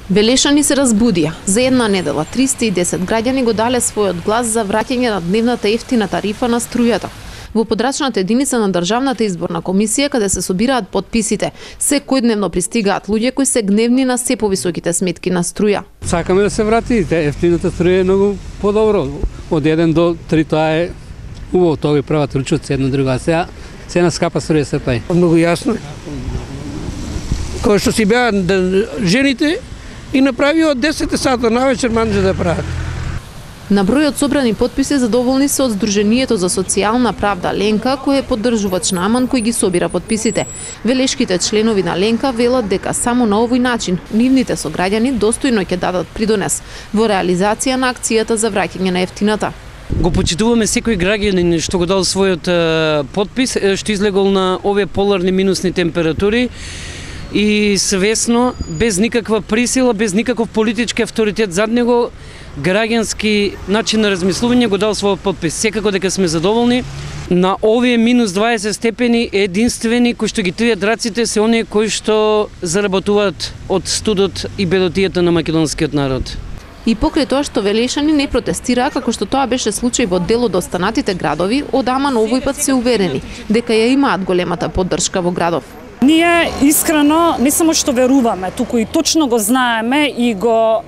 Велешани се разбудија. За една недела 310 граѓани го дале својот глас за враќање на дневната ефтина тарифа на струјата. Во подрачната единица на Државната изборна комисија, каде се собираат подписите, секојдневно пристигаат луѓе кои се гневни на се повисоките сметки на струја. Сакаме да се врати, ефтината струја е многу подобро. Од 1 до 3 тоа е убаво, тоа ги прават ручоци едно друго, а сега цена скапа струја се паи. Многу јасно. Кој што си беа жените и направи од 10 сата на вечер манџа да прават. На бројот собрани подписи задоволни се од Сдруженијето за социјална правда Ленка, кој е поддржувач на Аман кој ги собира подписите. Велешките членови на Ленка велат дека само на овој начин нивните сограѓани достојно ќе дадат придонес во реализација на акцијата за враќање на ефтината. Го почитуваме секој граѓанин што го дал својот подпис, што излегол на овие поларни минусни температури и свесно, без никаква присила, без никаков политички авторитет зад него, граѓански начин на размислување го дал својот подпис. Секако дека сме задоволни. На овие минус 20 степени единствени кои што ги тријат раците се оние кои што заработуваат од студот и бедотијата на македонскиот народ. И покрај тоа што велешани не протестираа како што тоа беше случај во дел од останатите градови, од Аман овој пат се уверени дека ја имаат големата поддршка во градов. Ние искрено не само што веруваме, туку и точно го знаеме и го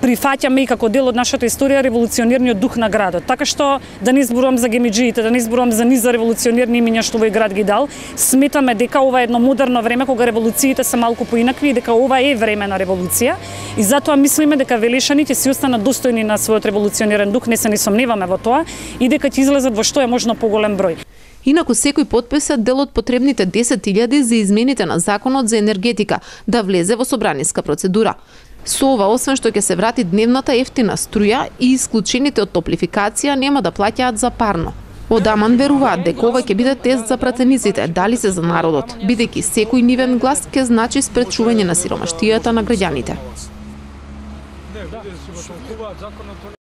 прифаќаме и како дел од нашата историја револуционерниот дух на градот. Така што да не зборувам за гемиџиите, да не зборувам за низа револуционерни имиња што овој град ги дал, сметаме дека ова е едно модерно време кога револуциите се малку поинакви и дека ова е време на револуција и затоа мислиме дека велешаните си останат достојни на својот револуционерен дух, не се ни сомневаме во тоа и дека ќе излезат во што е можно поголем број. Инаку секој подпис е дел од потребните 10.000 за измените на законот за енергетика да влезе во собраниска процедура. Со ова, освен што ќе се врати дневната ефтина струја и исклучените од топлификација нема да плаќаат за парно. Од Аман веруваат дека ова ќе биде тест за пратениците, дали се за народот, бидејќи секој нивен глас ќе значи спречување на сиромаштијата на граѓаните.